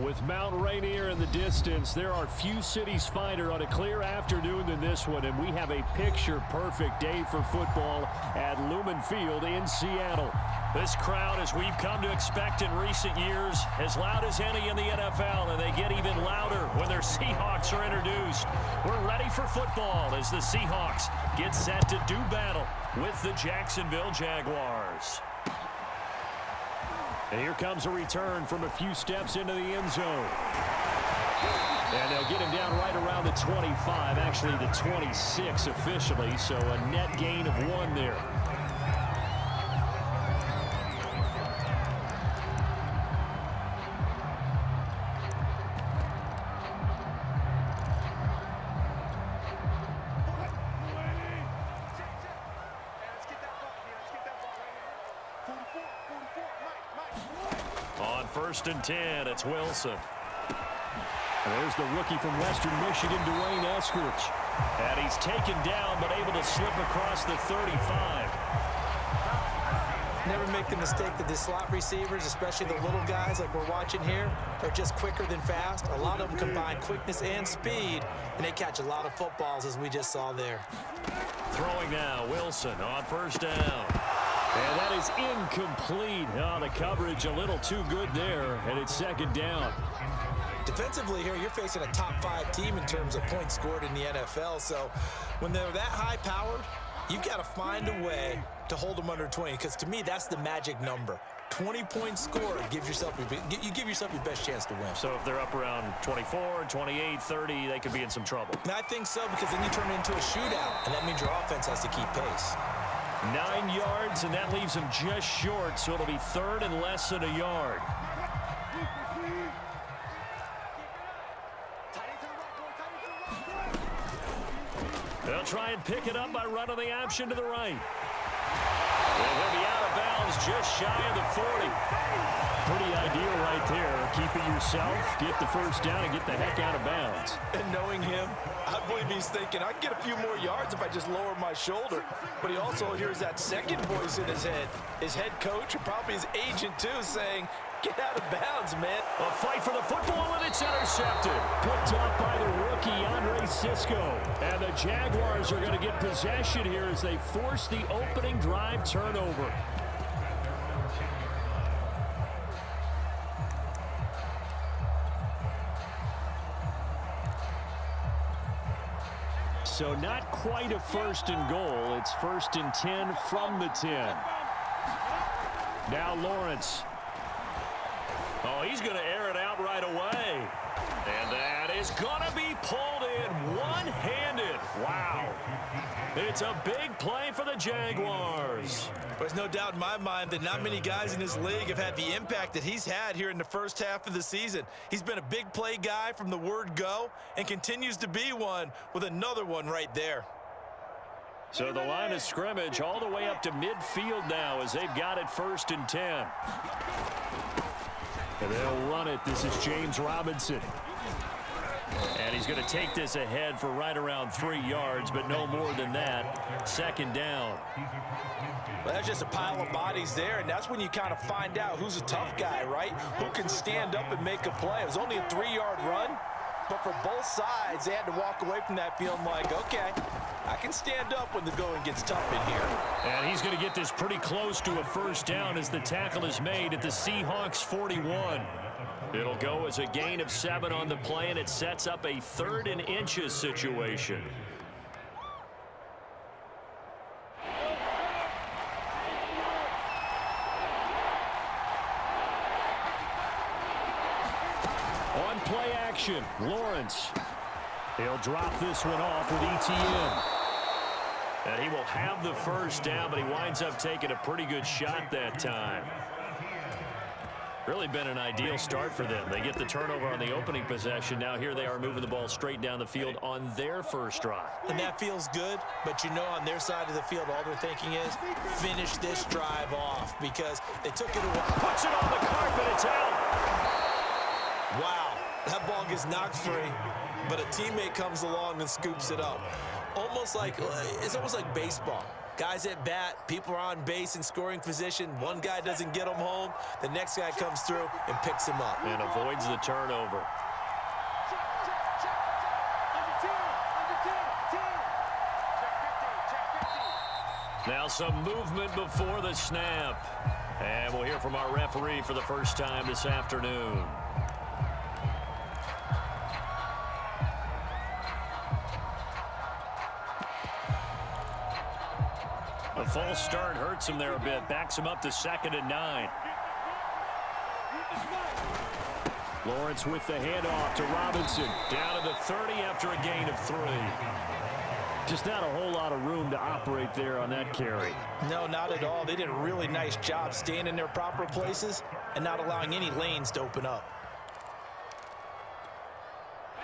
With Mount Rainier in the distance, there are few cities finer on a clear afternoon than this one, and we have a picture-perfect day for football at Lumen Field in Seattle. This crowd, as we've come to expect in recent years, as loud as any in the NFL, and they get even louder when their Seahawks are introduced. We're ready for football as the Seahawks get set to do battle with the Jacksonville Jaguars. And here comes a return from a few steps into the end zone. And they'll get him down right around the 25, actually the 26 officially, so a net gain of 1 there. On 1st and 10, it's Wilson. There's the rookie from Western Michigan, Dwayne Eskridge. And he's taken down, but able to slip across the 35. Never make the mistake that the slot receivers, especially the little guys like we're watching here, are just quicker than fast. A lot of them combine quickness and speed, and they catch a lot of footballs, as we just saw there. Throwing now, Wilson on 1st down. And that is incomplete. Oh, the coverage a little too good there, and it's 2nd down. Defensively here, you're facing a top 5 team in terms of points scored in the NFL. So when they're that high-powered, you've got to find a way to hold them under 20, because to me, that's the magic number. 20 points scored gives yourself you give yourself your best chance to win. So if they're up around 24, 28, 30, they could be in some trouble. And I think so, because then you turn it into a shootout, and that means your offense has to keep pace. 9 yards, and that leaves him just short, so it'll be 3rd and less than a yard. They'll try and pick it up by running the option to the right. And he'll be out of bounds just shy of the 40. Pretty ideal right there. Keep it yourself, get the 1st down, and get the heck out of bounds. And knowing him, I believe he's thinking, I can get a few more yards if I just lower my shoulder. But he also hears that second voice in his head. His head coach, and probably his agent too, saying, get out of bounds, man. A fight for the football, and it's intercepted. Picked up by the rookie, Andre Cisco. And the Jaguars are going to get possession here as they force the opening drive turnover. So not quite a 1st and goal. It's 1st and 10 from the 10. Now Lawrence. Oh, he's going to air it out right away. And that is going to be pulled in one-handed. Wow. It's a big play for the Jaguars. There's no doubt in my mind that not many guys in this league have had the impact that he's had here in the first half of the season. He's been a big play guy from the word go and continues to be one with another one right there. So the line of scrimmage all the way up to midfield now as they've got it 1st and 10. And they'll run it. This is James Robinson. And he's going to take this ahead for right around 3 yards, but no more than that. 2nd down. Well, that's just a pile of bodies there, and that's when you kind of find out who's a tough guy, right? Who can stand up and make a play. It was only a 3-yard run, but for both sides, they had to walk away from that feeling like, okay, I can stand up when the going gets tough in here. And he's going to get this pretty close to a 1st down as the tackle is made at the Seahawks 41. It'll go as a gain of 7 on the play, and it sets up a 3rd and inches situation. On play action, Lawrence. He'll drop this one off with ETN. And he will have the 1st down, but he winds up taking a pretty good shot that time. Really been an ideal start for them. They get the turnover on the opening possession. Now here they are moving the ball straight down the field on their 1st drive. And that feels good, but you know on their side of the field, all they're thinking is finish this drive off because they took it away. Puts it on the carpet. It's out. Wow, that ball gets knocked free, but a teammate comes along and scoops it up. It's almost like baseball. Guys at bat, people are on base in scoring position. One guy doesn't get them home. The next guy comes through and picks him up. And avoids the turnover. Now some movement before the snap. And we'll hear from our referee for the first time this afternoon. A false start hurts him there a bit. Backs him up to 2nd and 9. Lawrence with the handoff to Robinson. Down to the 30 after a gain of 3. Just not a whole lot of room to operate there on that carry. No, not at all. They did a really nice job staying in their proper places and not allowing any lanes to open up.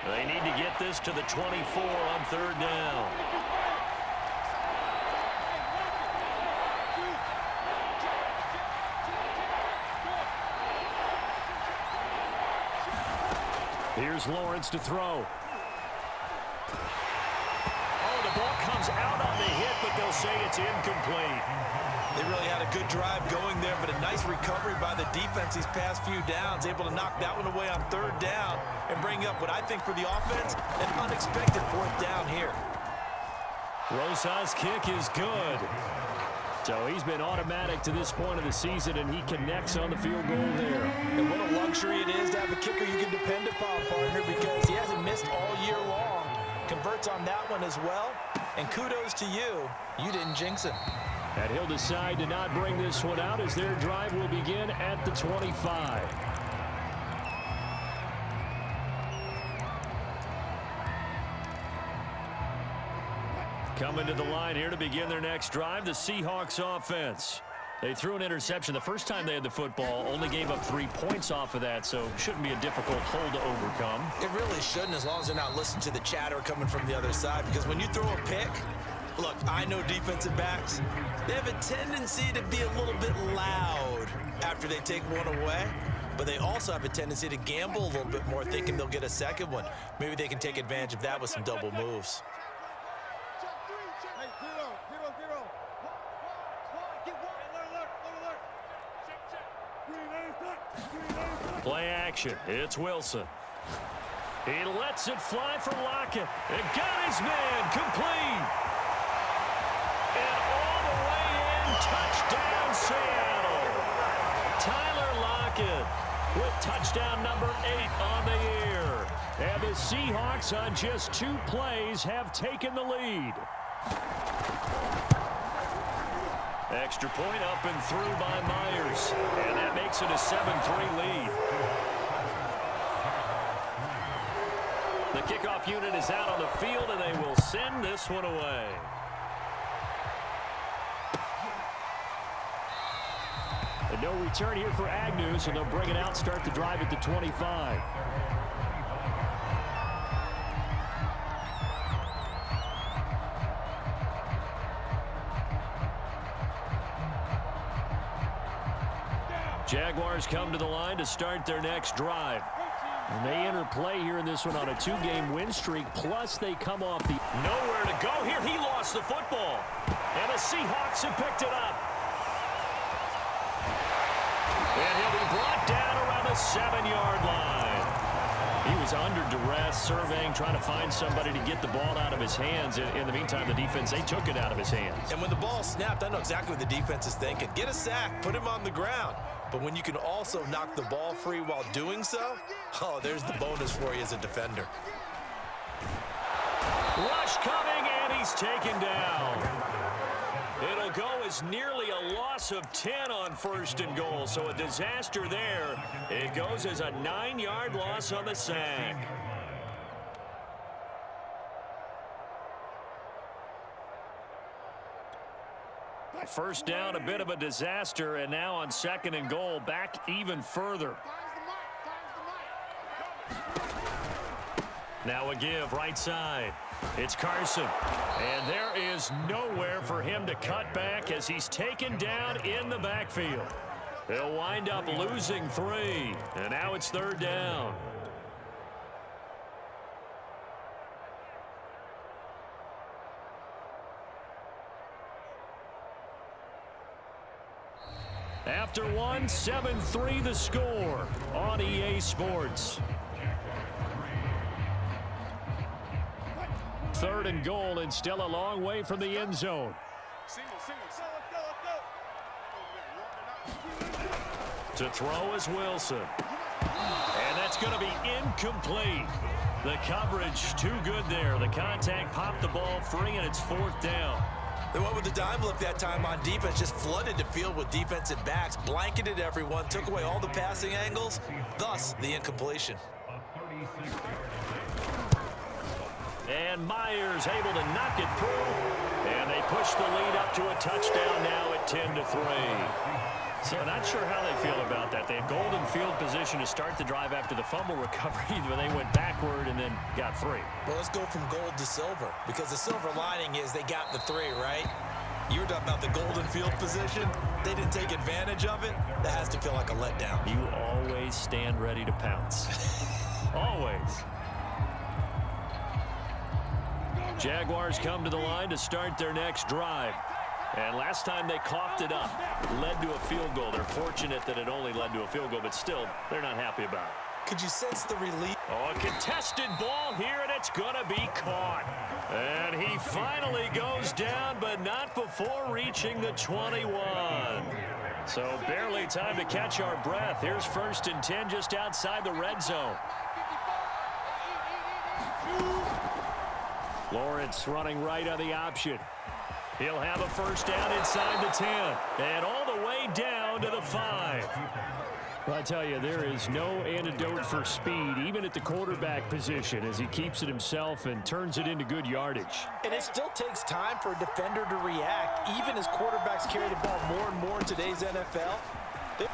They need to get this to the 24 on 3rd down. Here's Lawrence to throw. Oh, the ball comes out on the hit, but they'll say it's incomplete. They really had a good drive going there, but a nice recovery by the defense these past few downs, able to knock that one away on 3rd down and bring up what I think for the offense, an unexpected 4th down here. Rosa's kick is good. So he's been automatic to this point of the season, and he connects on the field goal there. And what a luxury it is to have a kicker you can depend upon, partner, because he hasn't missed all year long. Converts on that one as well, and kudos to you. You didn't jinx him. And he'll decide to not bring this one out as their drive will begin at the 25. Coming to the line here to begin their next drive, the Seahawks offense. They threw an interception the first time they had the football, only gave up 3 points off of that, so shouldn't be a difficult hole to overcome. It really shouldn't, as long as they're not listening to the chatter coming from the other side, because when you throw a pick, look, I know defensive backs, they have a tendency to be a little bit loud after they take one away, but they also have a tendency to gamble a little bit more, thinking they'll get a second one. Maybe they can take advantage of that with some double moves. Play action. It's Wilson. He lets it fly for Lockett. And got his man complete. And all the way in. Touchdown, Seattle. Tyler Lockett with touchdown number 8 on the year. And the Seahawks on just 2 plays have taken the lead. Extra point up and through by Myers. And that makes it a 7-3 lead. The kickoff unit is out on the field, and they will send this one away. And no return here for Agnew, so they'll bring it out, start the drive at the 25. Jaguars come to the line to start their next drive. And they enter play here in this one on a 2-game win streak, plus they come off the... Nowhere to go here. He lost the football. And the Seahawks have picked it up. And he'll be brought down around the 7-yard line. He was under duress, surveying, trying to find somebody to get the ball out of his hands. In the meantime, the defense, they took it out of his hands. And when the ball snapped, I know exactly what the defense is thinking. Get a sack, put him on the ground. But when you can also knock the ball free while doing so, oh, there's the bonus for you as a defender. Rush coming, and he's taken down. It'll go as nearly a loss of 10 on 1st and goal, so a disaster there. It goes as a 9-yard loss on the sack. First down, a bit of a disaster, and now on 2nd and goal, back even further. Now a give, right side. It's Carson. And there is nowhere for him to cut back as he's taken down in the backfield. They'll wind up losing 3. And now it's 3rd down. after one. 7-3 the score on EA Sports. 3rd and goal, and still a long way from the end zone. To throw is Wilson. And that's going to be incomplete. The coverage too good there. The contact popped the ball free, and it's 4th down. They went with the dime look that time on defense, just flooded the field with defensive backs, blanketed everyone, took away all the passing angles, thus the incompletion. And Myers able to knock it through, and they push the lead up to a touchdown now at 10-3. So not sure how they feel about that. They had golden field position to start the drive after the fumble recovery, but they went backward and then got 3. Well, let's go from gold to silver, because the silver lining is they got the 3, right? You were talking about the golden field position. They didn't take advantage of it. That has to feel like a letdown. You always stand ready to pounce. Always. Jaguars come to the line to start their next drive. And last time they coughed it up, led to a field goal. They're fortunate that it only led to a field goal, but still, they're not happy about it. Could you sense the relief? Oh, a contested ball here, and it's going to be caught. And he finally goes down, but not before reaching the 21. So barely time to catch our breath. Here's 1st and 10 just outside the red zone. Lawrence running right on the option. He'll have a 1st down inside the 10 and all the way down to the 5. Well, I tell you, there is no antidote for speed, even at the quarterback position, as he keeps it himself and turns it into good yardage. And it still takes time for a defender to react, even as quarterbacks carry the ball more and more in today's NFL.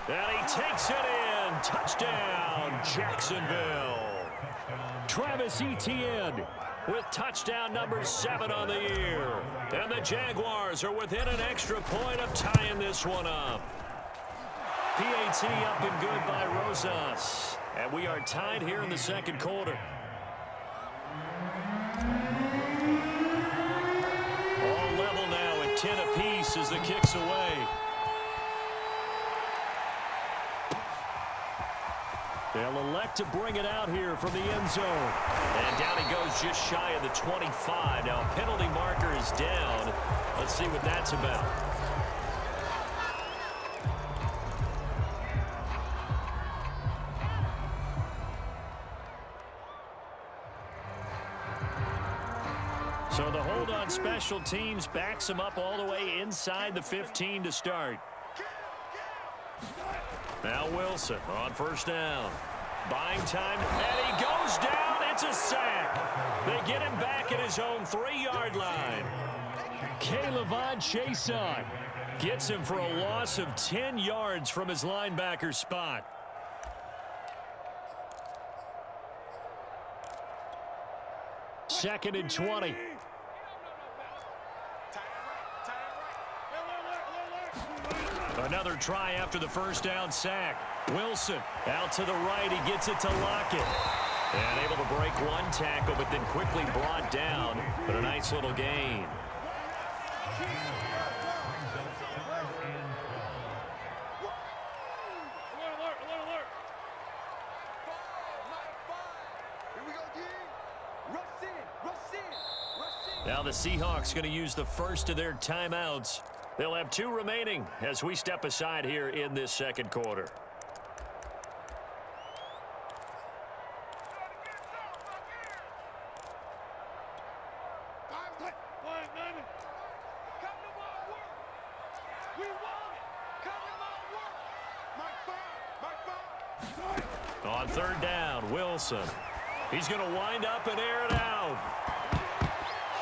And he takes it in. Touchdown, Jacksonville. Travis Etienne with touchdown number 7 on the year. And the Jaguars are within an extra point of tying this one up. PAT up and good by Rosas. And we are tied here in the 2nd quarter. All level now at 10 apiece as the kick's away. They'll elect to bring it out here from the end zone. And down he goes just shy of the 25. Now a penalty marker is down. Let's see what that's about. So the hold on special teams backs him up all the way inside the 15 to start. Now Wilson on 1st down. Buying time, and he goes down. It's a sack. They get him back at his own 3-yard line. K'Lavon Chaisson gets him for a loss of 10 yards from his linebacker spot. Second and 20. Another try after the 1st down sack. Wilson out to the right. He gets it to Lockett. And able to break one tackle, but then quickly brought down. But a nice little gain. Now the Seahawks going to use the first of their timeouts. They'll have 2 remaining as we step aside here in this 2nd quarter. On 3rd down, Wilson. He's going to wind up and air it out.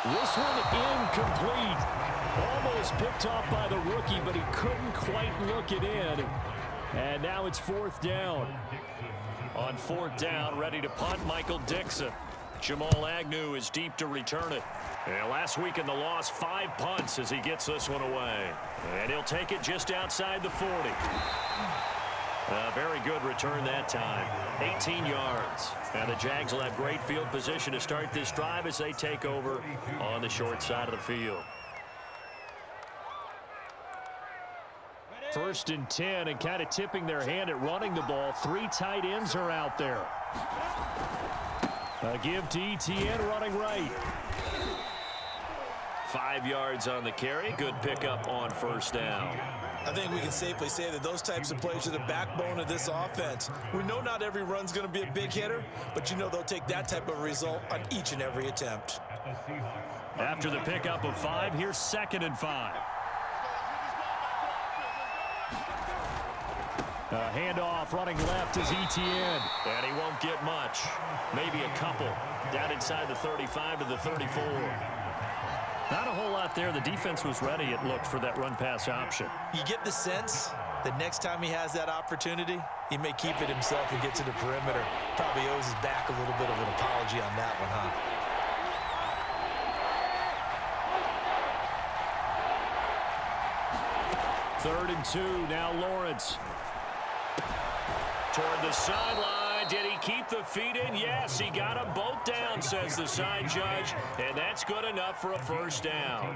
This one incomplete. Almost picked off by the rookie, but he couldn't quite look it in. And now it's 4th down. On 4th down, ready to punt, Michael Dixon. Jamal Agnew is deep to return it. And last week in the loss, 5 punts as he gets this one away. And he'll take it just outside the 40. A very good return that time. 18 yards. And the Jags will have great field position to start this drive as they take over on the short side of the field. First and 10, and kind of tipping their hand at running the ball. 3 tight ends are out there. A give to Etienne running right. 5 yards on the carry. Good pickup on first down. I think we can safely say that those types of plays are the backbone of this offense. We know not every run's going to be a big hitter, but you know they'll take that type of result on each and every attempt. After the pickup of 5, here's 2nd and 5. A handoff running left is Etienne. And he won't get much. Maybe a couple. Down inside the 35 to the 34. Not a whole lot there. The defense was ready, it looked, for that run-pass option. You get the sense that next time he has that opportunity, he may keep it himself and get to the perimeter. Probably owes his back a little bit of an apology on that one, huh? Third and 2, now Lawrence. Toward the sideline. Did he keep the feet in? Yes, he got them both down, says the side judge. And that's good enough for a first down.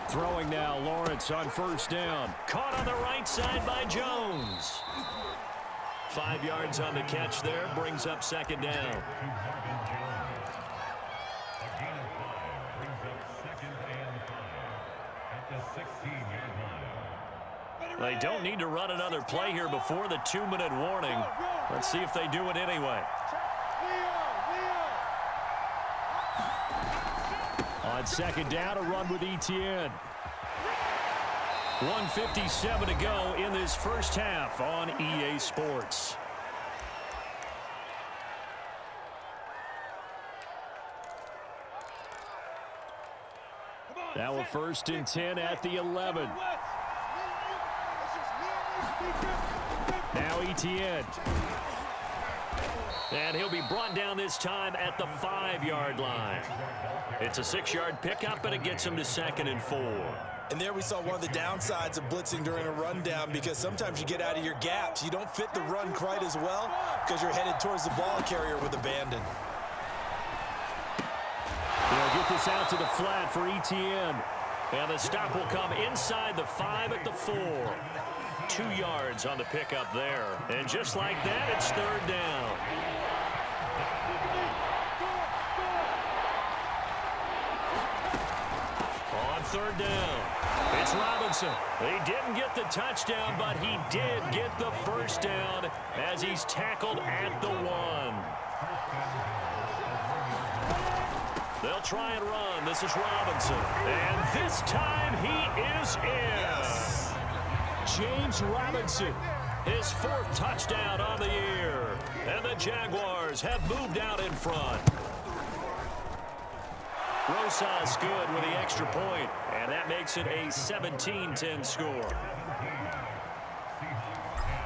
Throwing now, Lawrence on first down. Caught on the right side by Jones. 5 yards on the catch there, brings up 2nd down. They don't need to run another play here before the 2-minute warning. Let's see if they do it anyway. On 2nd down, a run with Etienne. 1:57 to go in this first half on EA Sports. Now a 1st and 10 at the 11. Now Etienne. And he'll be brought down this time at the 5-yard line. It's a 6-yard pickup, but it gets him to 2nd and 4. And there we saw one of the downsides of blitzing during a rundown, because sometimes you get out of your gaps. You don't fit the run quite as well because you're headed towards the ball carrier with abandon. They'll get this out to the flat for Etienne. And the stop will come inside the 5 at the 4. 2 yards on the pickup there. And just like that, it's 3rd down. On 3rd down, it's Robinson. He didn't get the touchdown, but he did get the first down as he's tackled at the 1. They'll try and run. This is Robinson. And this time he is in. Yes. James Robinson, his 4th touchdown on the year. And the Jaguars have moved out in front. Rosas good with the extra point, and that makes it a 17-10 score.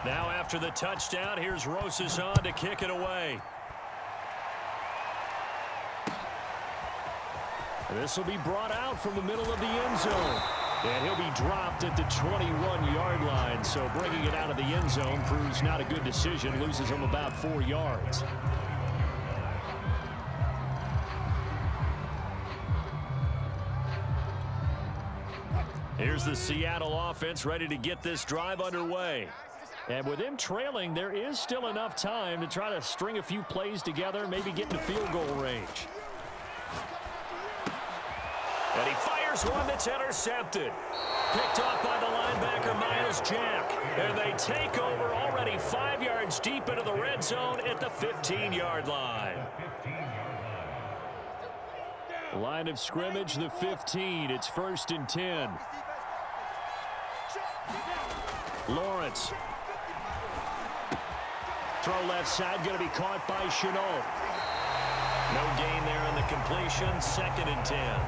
Now after the touchdown, here's Rosas on to kick it away. This will be brought out from the middle of the end zone. And he'll be dropped at the 21-yard line. So bringing it out of the end zone proves not a good decision. Loses him about 4 yards. Here's the Seattle offense ready to get this drive underway. And with them trailing, there is still enough time to try to string a few plays together, maybe get in the field goal range. And he fires one that's intercepted. Picked off by the linebacker, Miles Jack. And they take over already 5 yards deep into the red zone at the 15-yard line. Line of scrimmage, the 15. It's 1st and 10. Lawrence. Throw left side, going to be caught by Chenault. No gain there on the completion. 2nd and 10.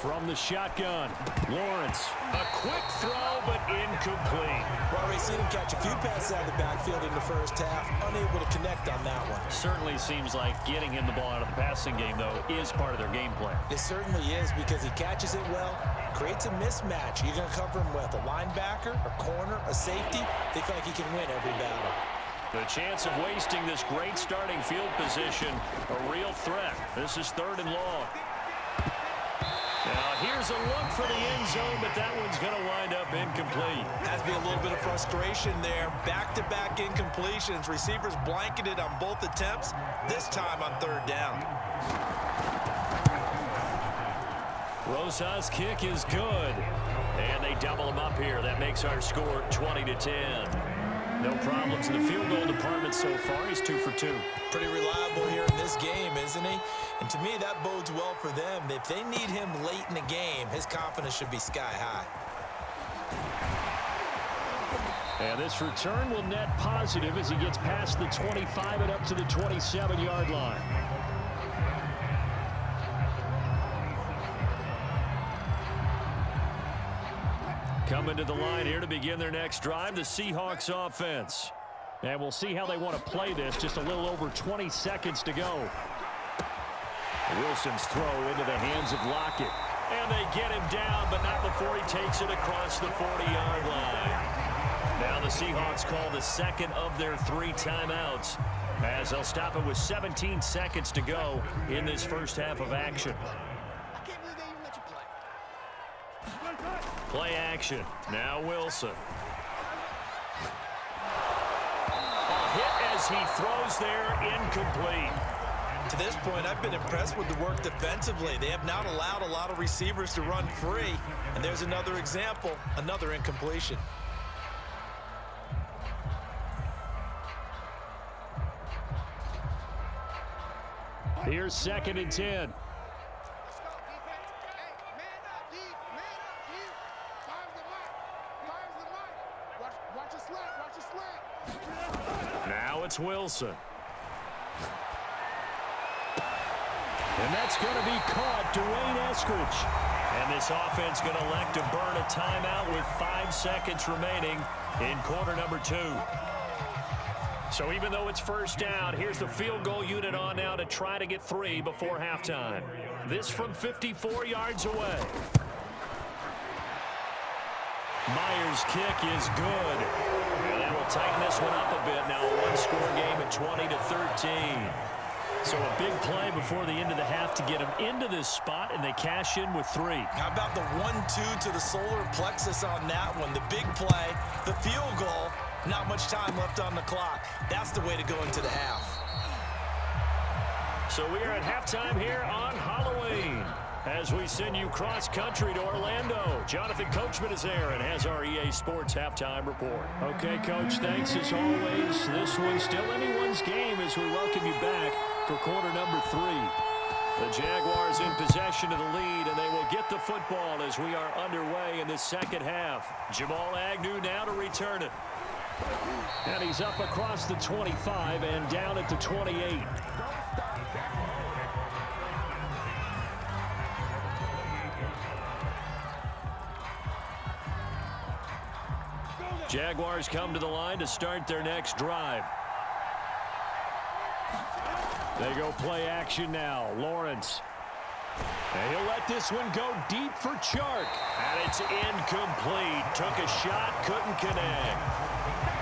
From the shotgun, Lawrence. A quick throw, but incomplete. Well, already seen him catch a few passes out of the backfield in the first half. Unable to connect on that one. Certainly seems like getting him the ball out of the passing game, though, is part of their game plan. It certainly is, because he catches it well, creates a mismatch. You're going to cover him with a linebacker, a corner, a safety. They feel like he can win every battle. The chance of wasting this great starting field position, a real threat. This is 3rd and long. Now here's a look for the end zone, but that one's going to wind up incomplete. Has to be a little bit of frustration there. Back-to-back incompletions. Receivers blanketed on both attempts, this time on 3rd down. Rosa's kick is good. And they double him up here. That makes our score 20-10. No problems in the field goal department so far. He's 2 for 2. Pretty reliable here in this game, isn't he? And to me, that bodes well for them. If they need him late in the game, his confidence should be sky high. And this return will net positive as he gets past the 25 and up to the 27-yard line. Coming to the line here to begin their next drive, the Seahawks offense. And we'll see how they want to play this. Just a little over 20 seconds to go. Wilson's throw into the hands of Lockett. And they get him down, but not before he takes it across the 40-yard line. Now the Seahawks call the second of their 3 timeouts, as they'll stop it with 17 seconds to go in this first half of action. Play action. Now Wilson. A hit as he throws there, incomplete. To this point, I've been impressed with the work defensively. They have not allowed a lot of receivers to run free. And there's another example, another incompletion. Here's 2nd and 10. Now it's Wilson. And that's going to be caught, Dwayne Eskridge. And this offense going to elect to burn a timeout with 5 seconds remaining in quarter number 2. So even though it's first down, here's the field goal unit on now to try to get 3 before halftime. This from 54 yards away. Myers' kick is good. And that will tighten this one up a bit. Now a one-score game at 20-13. So a big play before the end of the half to get them into this spot, and they cash in with 3. How about the 1-2 to the solar plexus on that one? The big play, the field goal, not much time left on the clock. That's the way to go into the half. So we are at halftime here on Halloween as we send you cross-country to Orlando. Jonathan Coachman is there and has our EA Sports halftime report. Okay, Coach, thanks as always. This one's still anyone's game as we welcome you back for quarter number 3. The Jaguars in possession of the lead, and they will get the football as we are underway in the second half. Jamal Agnew now to return it. And he's up across the 25 and down at the 28. Jaguars come to the line to start their next drive. They go play action now. Lawrence. And he'll let this one go deep for Chark. And it's incomplete. Took a shot, couldn't connect.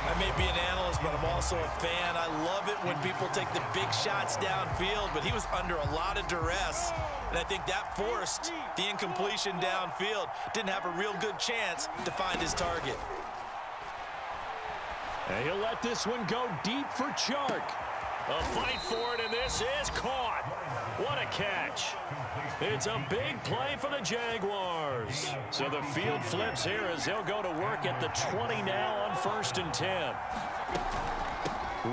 I may be an analyst, but I'm also a fan. I love it when people take the big shots downfield, but he was under a lot of duress. And I think that forced the incompletion downfield. Didn't have a real good chance to find his target. And he'll let this one go deep for Chark. A fight for it, and this is caught. What a catch. It's a big play for the Jaguars. So the field flips here as they'll go to work at the 20 now on 1st and 10.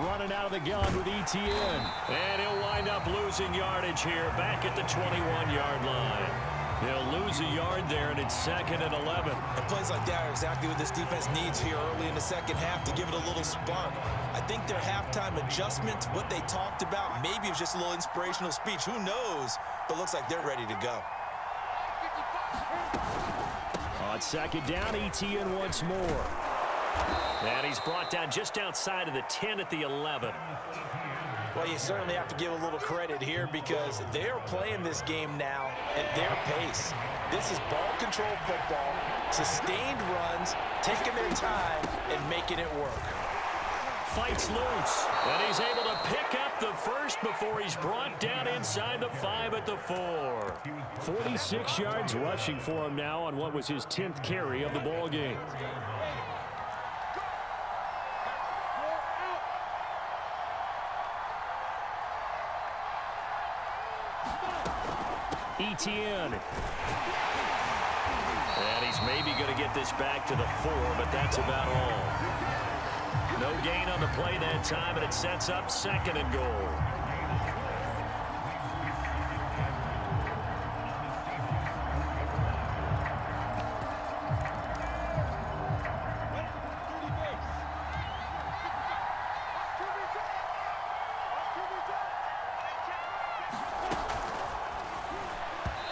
Running out of the gun with ETN. And he'll wind up losing yardage here back at the 21-yard line. They'll lose a yard there, and it's 2nd and 11. And plays like that are exactly what this defense needs here early in the second half to give it a little spark. I think their halftime adjustments, what they talked about, maybe it was just a little inspirational speech. Who knows? But looks like they're ready to go. 55. On second down, ETN once more. And he's brought down just outside of the 10 at the 11. Well, you certainly have to give a little credit here because they are playing this game now at their pace. This is ball control football, sustained runs, taking their time and making it work. Fights loose, and he's able to pick up the first before he's brought down inside the 5 at the 4. 46 yards rushing for him now on what was his 10th carry of the ball game. ETN. And he's maybe going to get this back to the 4, but that's about all. No gain on the play that time, and it sets up 2nd and goal.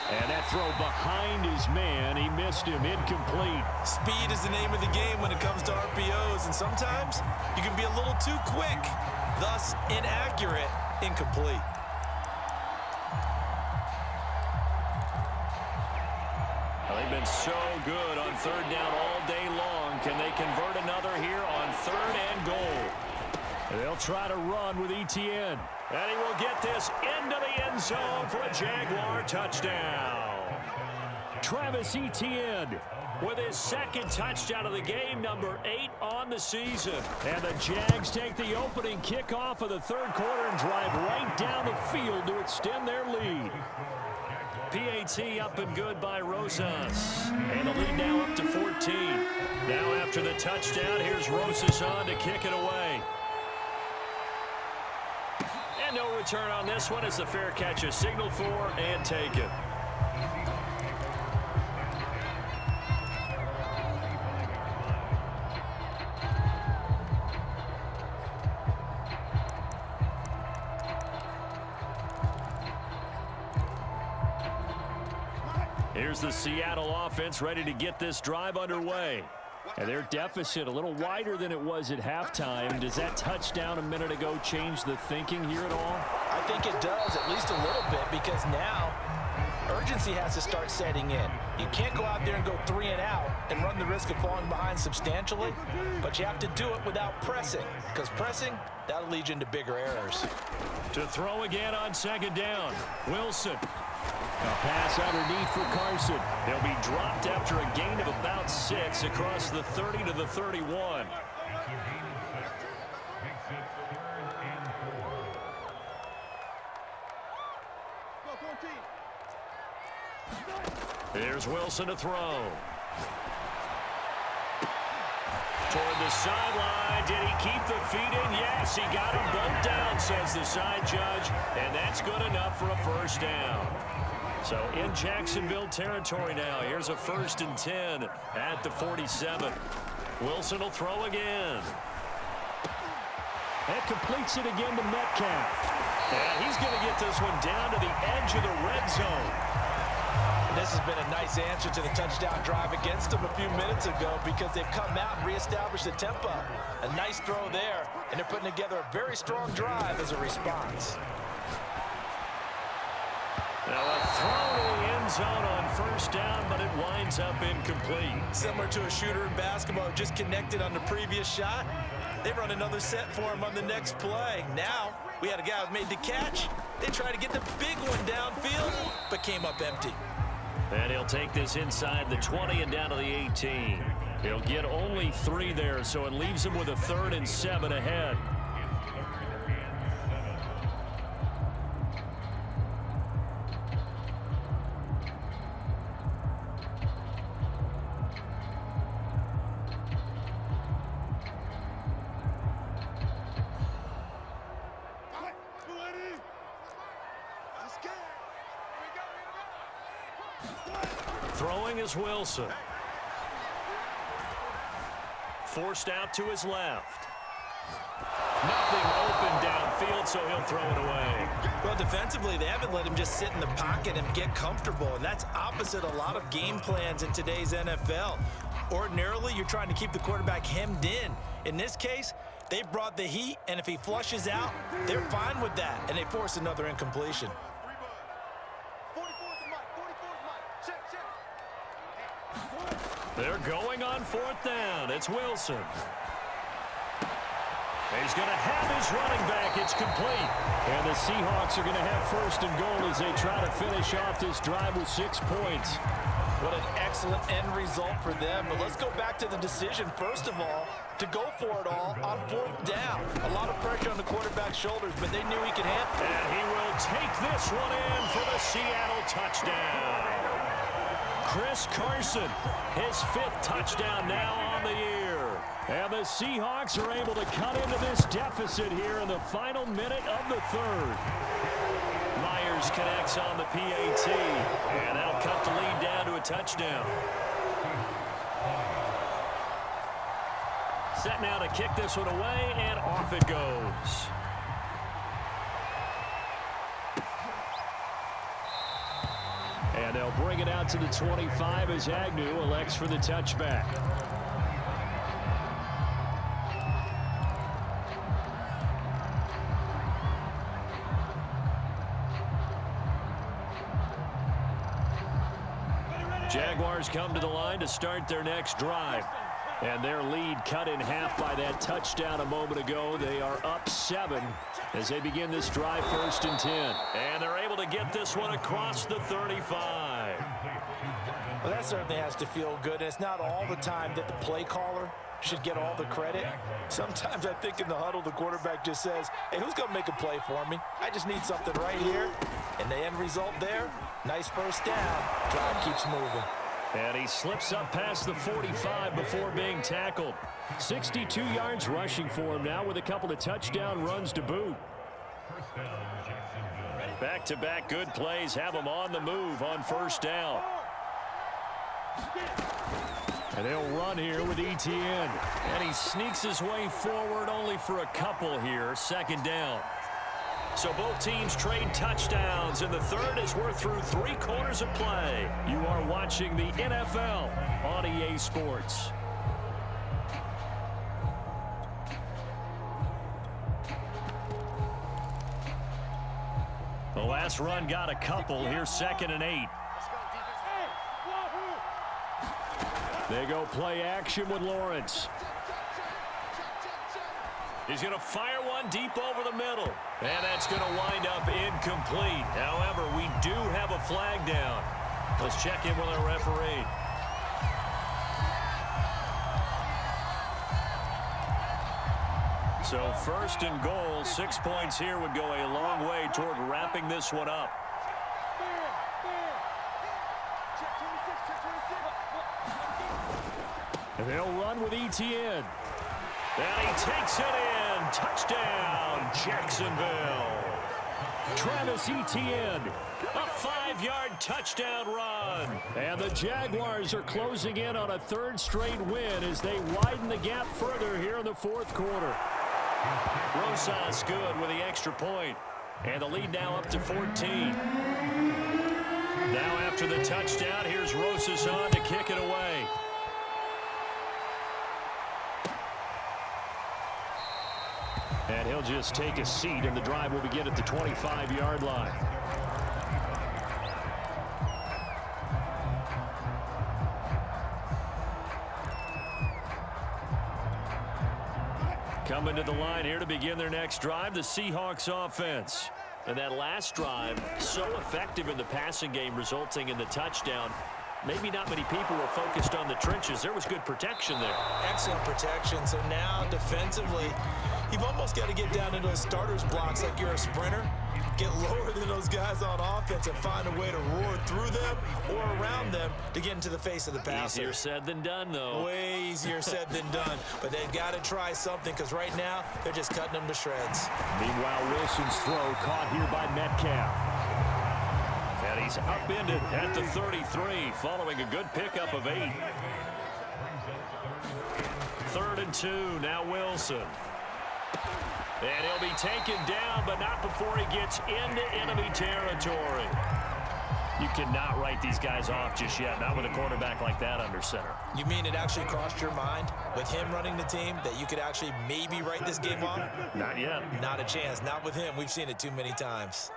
And that throw behind his man, he missed him, incomplete. Speed is the name of the game when it comes to RPOs, and sometimes you can be a little too quick, thus inaccurate, incomplete. Well, they've been so good on 3rd down all day long. Can they convert another here on 3rd and goal? They'll try to run with ETN. And he will get this into the end zone for a Jaguar touchdown. Travis Etienne with his 2nd touchdown of the game, number 8 on the season. And the Jags take the opening kickoff of the 3rd quarter and drive right down the field to extend their lead. PAT up and good by Rosas. And the lead now up to 14. Now after the touchdown, here's Rosas on to kick it away. And no return on this one as the fair catch is signaled for and taken. Here's the Seattle offense ready to get this drive underway. And their deficit a little wider than it was at halftime. Does that touchdown a minute ago change the thinking here at all? I think it does, at least a little bit, because now urgency has to start setting in. You can't go out there and go 3 and out and run the risk of falling behind substantially, but you have to do it without pressing, because pressing, that'll lead you into bigger errors. To throw again on 2nd down, Wilson. A pass underneath for Carson. They'll be dropped after a gain of about 6 across the 30 to the 31. Here's Wilson to throw. Toward the sideline. Did he keep the feet in? Yes, he got them both down, says the side judge. And that's good enough for a 1st down. So in Jacksonville territory now. Here's a 1st and 10 at the 47. Wilson will throw again. That completes it again to Metcalf. And he's going to get this one down to the edge of the red zone. This has been a nice answer to the touchdown drive against them a few minutes ago because they've come out and reestablished the tempo. A nice throw there, and they're putting together a very strong drive as a response. Now a throw to the end zone on 1st down, but it winds up incomplete. Similar to a shooter in basketball, just connected on the previous shot. They run another set for him on the next play. Now, we had a guy who made the catch. They tried to get the big one downfield, but came up empty. And he'll take this inside the 20 and down to the 18. He'll get only 3 there, so it leaves him with a 3rd and 7 ahead. Throwing is Wilson. Forced out to his left. Nothing open downfield, so he'll throw it away. Well, defensively, they haven't let him just sit in the pocket and get comfortable, and that's opposite a lot of game plans in today's NFL. Ordinarily, you're trying to keep the quarterback hemmed in. In this case, they brought the heat, and if he flushes out, they're fine with that, and they force another incompletion. They're going on 4th down. It's Wilson. He's going to have his running back. It's complete. And the Seahawks are going to have 1st and goal as they try to finish off this drive with 6 points. What an excellent end result for them. But let's go back to the decision, first of all, to go for it all on 4th down. A lot of pressure on the quarterback's shoulders, but they knew he could handle it. And he will take this one in for the Seattle touchdown. Chris Carson, his 5th touchdown now on the year. And the Seahawks are able to cut into this deficit here in the final minute of the 3rd. Myers connects on the PAT, and that'll cut the lead down to a touchdown. Set now to kick this one away, and off it goes. And they'll bring it out to the 25 as Agnew elects for the touchback. Jaguars come to the line to start their next drive. And their lead cut in half by that touchdown a moment ago. They are up 7 as they begin this drive 1st and 10. And they're able to get this one across the 35. Well, that certainly has to feel good. It's not all the time that the play caller should get all the credit. Sometimes I think in the huddle, the quarterback just says, hey, who's going to make a play for me? I just need something right here. And the end result there, nice 1st down. Drive keeps moving. And he slips up past the 45 before being tackled. 62 yards rushing for him now with a couple of touchdown runs to boot. Back-to-back good plays have him on the move on 1st down. And they'll run here with Etienne. And he sneaks his way forward only for a couple here. 2nd down. So both teams trade touchdowns in the 3rd as we're through 3 quarters of play. You are watching the NFL on EA Sports. The last run got a couple. Here's 2nd and 8. They go play action with Lawrence. He's going to fire one deep over the middle. And that's going to wind up incomplete. However, we do have a flag down. Let's check in with our referee. So 1st and goal, 6 points here would go a long way toward wrapping this one up. And they'll run with Etienne. And he takes it in. Touchdown, Jacksonville. Travis Etienne, a 5-yard touchdown run. And the Jaguars are closing in on a 3rd straight win as they widen the gap further here in the 4th quarter. Rosas good with the extra point. And the lead now up to 14. Now after the touchdown, here's Rosas on to kick it away. And he'll just take a seat, and the drive will begin at the 25-yard line. Coming to the line here to begin their next drive, the Seahawks offense. And that last drive, so effective in the passing game, resulting in the touchdown. Maybe not many people were focused on the trenches. There was good protection there. Excellent protection. So now defensively, you've almost got to get down into those starters blocks like you're a sprinter. Get lower than those guys on offense and find a way to roar through them or around them to get into the face of the passer. Easier said than done, though. Way easier said than done. But they've got to try something because right now they're just cutting them to shreds. Meanwhile, Wilson's throw caught here by Metcalf. And he's upended at the 33 following a good pickup of 8. 3rd and 2, now Wilson. And he'll be taken down, but not before he gets into enemy territory. You cannot write these guys off just yet, not with a quarterback like that under center. You mean it actually crossed your mind with him running the team that you could actually maybe write this game off? Not yet. Not a chance. Not with him. We've seen it too many times.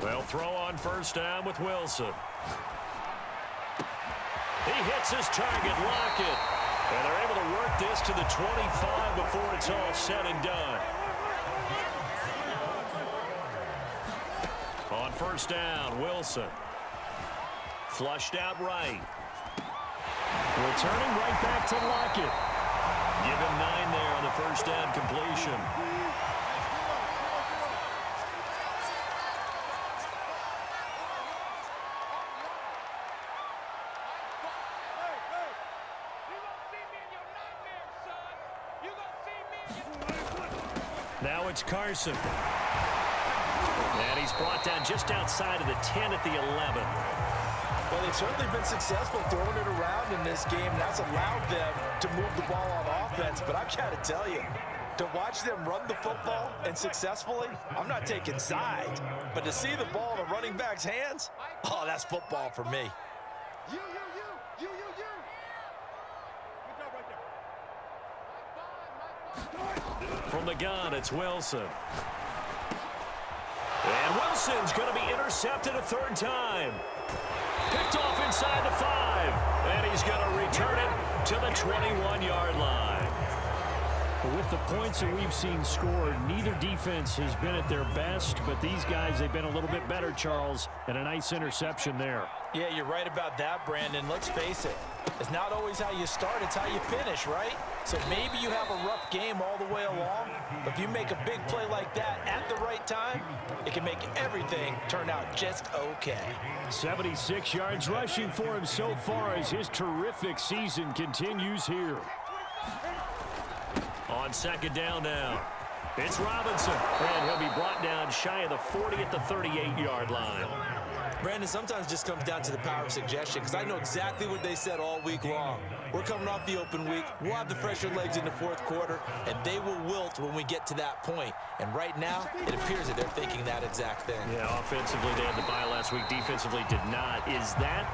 Well, throw on first down with Wilson. He hits his target, Lockett. And they're able to work this to the 25 before it's all said and done. On first down, Wilson. Flushed out right. Returning right back to Lockett. Give him 9 there on the first down completion. Now it's Carson. And he's brought down just outside of the 10 at the 11. Well, they've certainly been successful throwing it around in this game. That's allowed them to move the ball on offense. But I've got to tell you, to watch them run the football and successfully, I'm not taking sides. But to see the ball in a running back's hands, oh, that's football for me. You. From the gun, it's Wilson. And Wilson's going to be intercepted a third time. Picked off inside the 5. And he's going to return it to the 21-yard line. With the points that we've seen scored, neither defense has been at their best, but these guys, they've been a little bit better, Charles, and a nice interception there. Yeah, you're right about that, Brandon. Let's face it. It's not always how you start, it's how you finish, right? So maybe you have a rough game all the way along, but if you make a big play like that at the right time, it can make everything turn out just okay. 76 yards rushing for him so far as his terrific season continues here. On second down now, it's Robinson, and he'll be brought down shy of the 40 at the 38-yard line. Brandon, sometimes it just comes down to the power of suggestion, because I know exactly what they said all week long. We're coming off the open week. We'll have the fresher legs in the fourth quarter, and they will wilt when we get to that point. And right now, it appears that they're thinking that exact thing. Yeah, offensively, they had the bye last week. Defensively, did not. Is that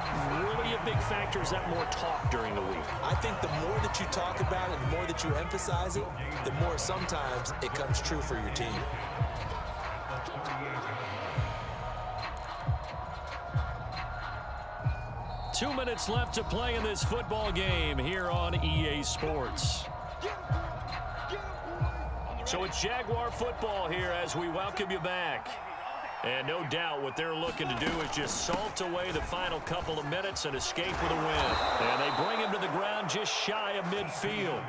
really a big factor? Is that more talk during the week? I think the more that you talk about it, the more that you emphasize it, the more sometimes it comes true for your team. Two minutes left to play in this football game here on EA Sports. So it's Jaguar football here as we welcome you back. And no doubt what they're looking to do is just salt away the final couple of minutes and escape with a win. And they bring him to the ground just shy of midfield.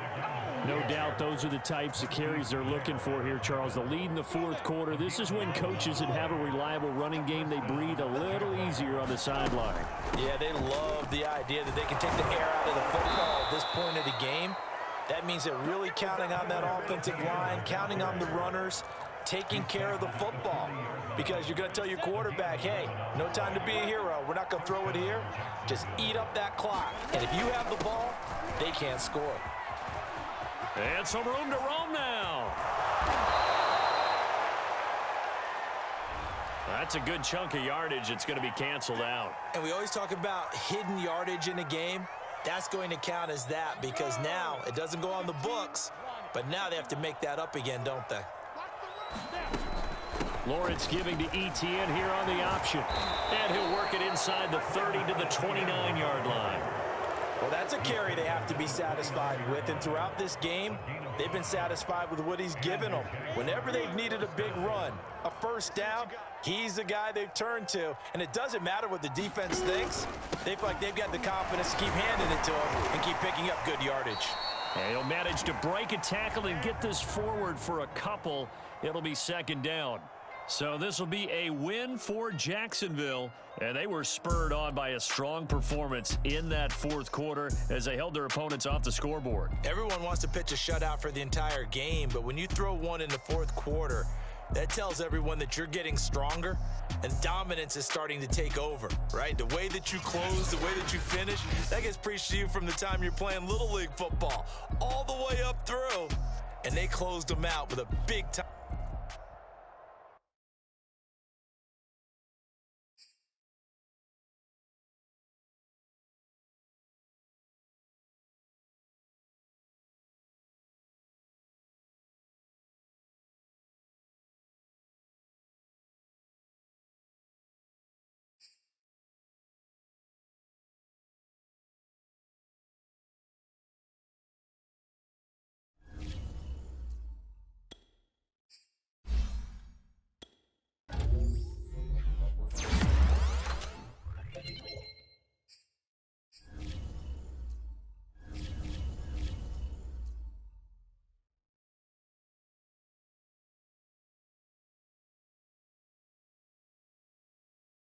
No doubt those are the types of carries they're looking for here, Charles. The lead in the fourth quarter. This is when coaches that have a reliable running game, they breathe a little easier on the sideline. Yeah, they love the idea that they can take the air out of the football at this point of the game. That means they're really counting on that offensive line, counting on the runners, taking care of the football. Because you're going to tell your quarterback, hey, no time to be a hero. We're not going to throw it here. Just eat up that clock. And if you have the ball, they can't score. And some room to roam now. That's a good chunk of yardage. It's going to be canceled out. And we always talk about hidden yardage in a game. That's going to count as that because now it doesn't go on the books, but now they have to make that up again, don't they? Lawrence giving to Etienne here on the option. And he'll work it inside the 30 to the 29-yard line. Well, that's a carry they have to be satisfied with. And throughout this game, they've been satisfied with what he's given them. Whenever they've needed a big run, a first down, he's the guy they've turned to. And it doesn't matter what the defense thinks. They feel like they've got the confidence to keep handing it to him and keep picking up good yardage. And he'll manage to break a tackle and get this forward for a couple. It'll be second down. So this will be a win for Jacksonville, and they were spurred on by a strong performance in that fourth quarter as they held their opponents off the scoreboard. Everyone wants to pitch a shutout for the entire game, but when you throw one in the fourth quarter, That tells everyone that you're getting stronger and dominance is starting to take over, right? The way that you close, the way that you finish, that gets preached to you from the time you're playing Little League football all the way up through. And they closed them out with a big time.